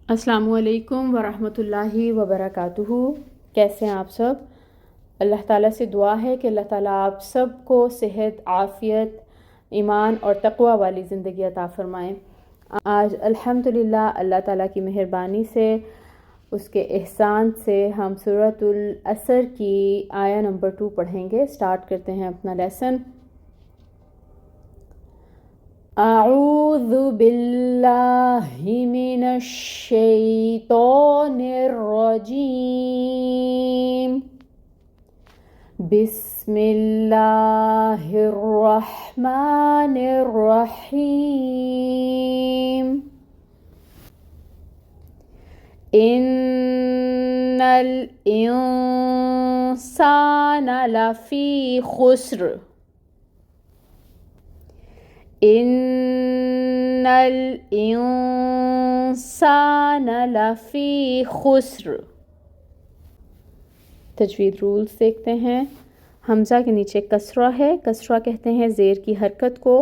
السلام علیکم ورحمۃ اللہ وبرکاتہ۔ کیسے ہیں آپ سب؟ اللہ تعالیٰ سے دعا ہے کہ اللہ تعالیٰ آپ سب کو صحت، عافیت، ایمان اور تقوی والی زندگی عطا فرمائیں۔ آج الحمدللہ اللہ تعالیٰ کی مہربانی سے، اس کے احسان سے ہم سورۃ العصر کی آیہ نمبر 2 پڑھیں گے۔ سٹارٹ کرتے ہیں اپنا لیسن۔ اعوذ باللہ من الشیطان الرجیم، بسم اللہ الرحمن الرحیم۔ ان الانسان لفی خسر، ان الانسان لفی خسر۔ تجوید رولز دیکھتے ہیں۔ حمزہ کے نیچے کسرہ ہے، کسرہ کہتے ہیں زیر کی حرکت کو،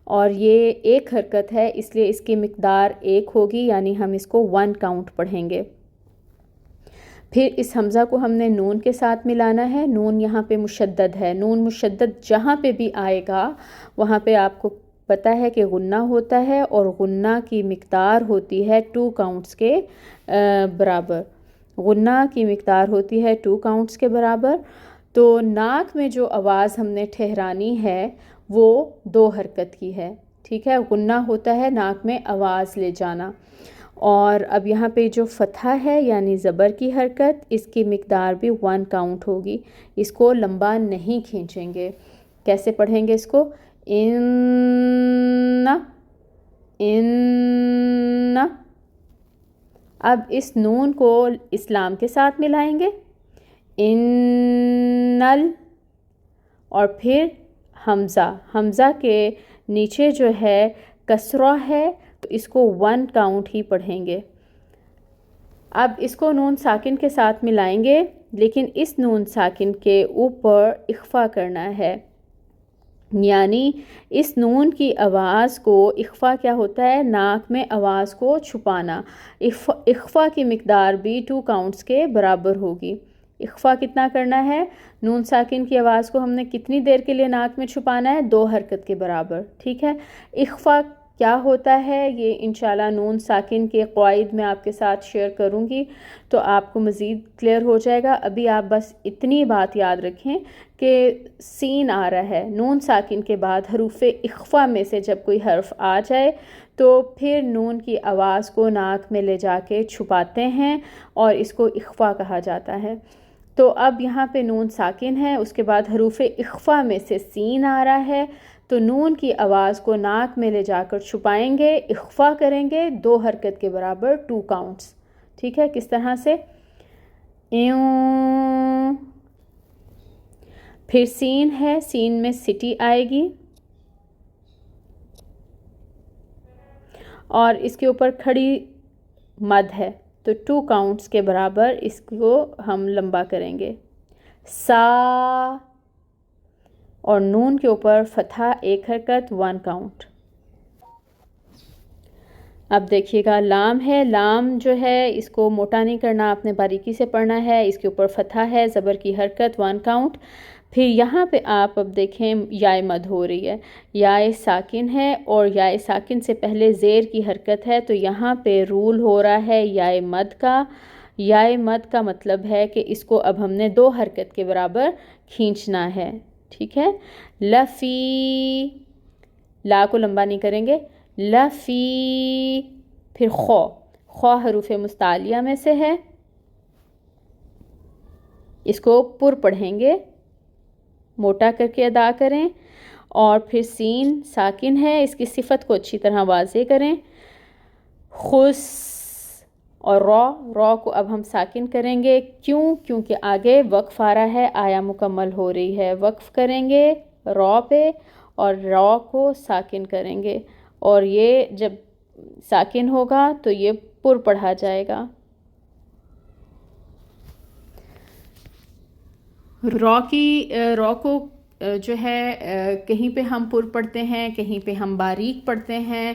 اور یہ ایک حرکت ہے اس لیے اس کی مقدار 1 ہوگی، یعنی ہم اس کو 1 کاؤنٹ پڑھیں گے۔ پھر اس حمزہ کو ہم نے نون کے ساتھ ملانا ہے۔ نون یہاں پہ مشدد ہے، نون مشدد جہاں پہ بھی آئے گا وہاں پہ آپ کو پتہ ہے کہ غنہ ہوتا ہے، اور غنہ کی مقدار ہوتی ہے 2 کاؤنٹس کے برابر۔ غنہ کی مقدار ہوتی ہے 2 کاؤنٹس کے برابر۔ تو ناک میں جو آواز ہم نے ٹھہرانی ہے وہ 2 حرکت کی ہے، ٹھیک ہے۔ غنہ ہوتا ہے ناک میں آواز لے جانا، اور اب یہاں پہ جو فتحہ ہے یعنی زبر کی حرکت، اس کی مقدار بھی 1 کاؤنٹ ہوگی۔ اس کو لمبا نہیں کھینچیں گے۔ کیسے پڑھیں گے اس کو؟ ان اب اس نون کو اسلام کے ساتھ ملائیں گے، انل، اور پھر حمزہ کے نیچے جو ہے کسرہ ہے تو اس کو 1 کاؤنٹ ہی پڑھیں گے۔ اب اس کو نون ساکن کے ساتھ ملائیں گے، لیکن اس نون ساکن کے اوپر اخفا کرنا ہے، یعنی اس نون کی آواز کو، اخفا کیا ہوتا ہے؟ ناک میں آواز کو چھپانا۔ اخفا کی مقدار بھی 2 کاؤنٹس کے برابر ہوگی۔ اخفا کتنا کرنا ہے؟ نون ساکن کی آواز کو ہم نے کتنی دیر کے لیے ناک میں چھپانا ہے؟ 2 حرکت کے برابر، ٹھیک ہے۔ اخفا کیا ہوتا ہے یہ انشاءاللہ نون ساکن کے قواعد میں آپ کے ساتھ شیئر کروں گی تو آپ کو مزید کلیئر ہو جائے گا۔ ابھی آپ بس اتنی بات یاد رکھیں کہ سین آ رہا ہے، نون ساکن کے بعد حروف اخفا میں سے جب کوئی حرف آ جائے تو پھر نون کی آواز کو ناک میں لے جا کے چھپاتے ہیں، اور اس کو اخفا کہا جاتا ہے۔ تو اب یہاں پہ نون ساکن ہے، اس کے بعد حروف اخفا میں سے سین آ رہا ہے، تو نون کی آواز کو ناک میں لے جا کر چھپائیں گے، اخفا کریں گے 2 حرکت کے برابر، 2 کاؤنٹس، ٹھیک ہے۔ کس طرح سے؟ پھر سین ہے، سین میں سٹی آئے گی، اور اس کے اوپر کھڑی مد ہے تو 2 کاؤنٹس کے برابر اس کو ہم لمبا کریں گے۔ سا، اور نون کے اوپر فتحہ 1 حرکت، 1 کاؤنٹ۔ اب دیکھیے گا لام ہے، لام جو ہے اس کو موٹا نہیں کرنا، آپ نے باریکی سے پڑھنا ہے۔ اس کے اوپر فتحہ ہے، زبر کی حرکت، 1 کاؤنٹ۔ پھر یہاں پہ آپ اب دیکھیں یائے مد ہو رہی ہے، یائے ساکن ہے، اور یائے ساکن سے پہلے زیر کی حرکت ہے، تو یہاں پہ رول ہو رہا ہے یائے مد کا۔ یائے مد کا مطلب ہے کہ اس کو اب ہم نے 2 حرکت کے برابر کھینچنا ہے، ٹھیک ہے۔ لفی، لا کو لمبا نہیں کریں گے، لفی۔ پھر خو حروف مستعلیہ میں سے ہے، اس کو پر پڑھیں گے، موٹا کر کے ادا کریں۔ اور پھر سین ساکن ہے، اس کی صفت کو اچھی طرح واضح کریں، خس، اور رو کو اب ہم ساکن کریں گے، کیونکہ آگے وقف آ رہا ہے، آیا مکمل ہو رہی ہے، وقف کریں گے رو پہ اور رو کو ساکن کریں گے، اور یہ جب ساکن ہوگا تو یہ پر پڑھا جائے گا۔ رو کو جو ہے کہیں پہ ہم پر پڑھتے ہیں، کہیں پہ ہم باریک پڑھتے ہیں،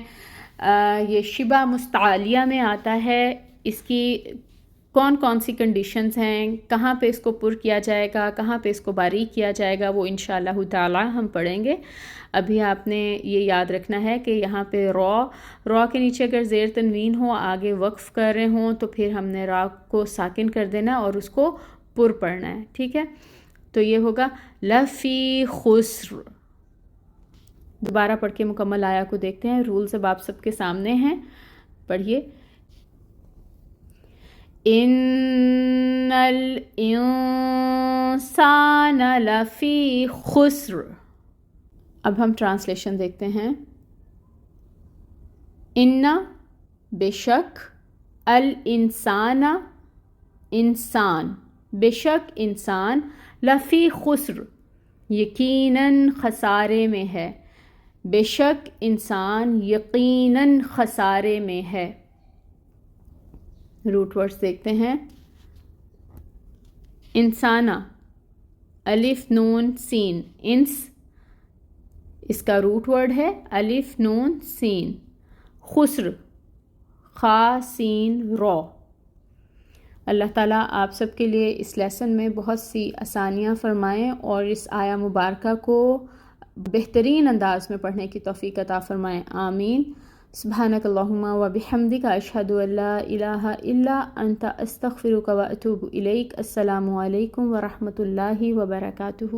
یہ شبہ مستعلیہ میں آتا ہے. اس کی کون کون سی کنڈیشنز ہیں، کہاں پہ اس کو پر کیا جائے گا، کہاں پہ اس کو باریک کیا جائے گا، وہ انشاءاللہ تعالی ہم پڑھیں گے. ابھی آپ نے یہ یاد رکھنا ہے کہ یہاں پہ را کے نیچے اگر زیر تنوین ہو، آگے وقف کر رہے ہوں، تو پھر ہم نے را کو ساکن کر دینا اور اس کو پر پڑھنا ہے. ٹھیک ہے، تو یہ ہوگا لفی خسر. دوبارہ پڑھ کے مکمل آیا کو دیکھتے ہیں. رولز اب آپ سب کے سامنے ہیں، پڑھیے. ان الانسان لفی خسر. اب ہم ٹرانسلیشن دیکھتے ہیں. ان بے شک، الانسان انسان، بے شک انسان، لفی خسر یقیناً خسارے میں ہے. بے شک انسان یقیناً خسارے میں ہے. روٹ ورڈز دیکھتے ہیں. انسانہ، الف نون سین، انس اس کا روٹ ورڈ ہے الف نون سین. خسر، خا سین رو. اللہ تعالیٰ آپ سب کے لیے اس لیسن میں بہت سی آسانیاں فرمائیں اور اس آیا مبارکہ کو بہترین انداز میں پڑھنے کی توفیق عطا فرمائیں. آمین. سبحانک اللہم و بحمدک، اشہد ان لا الہ الا انت، استغفرک و اتوب الیک. السلام علیکم ورحمۃ اللہ وبرکاتہ.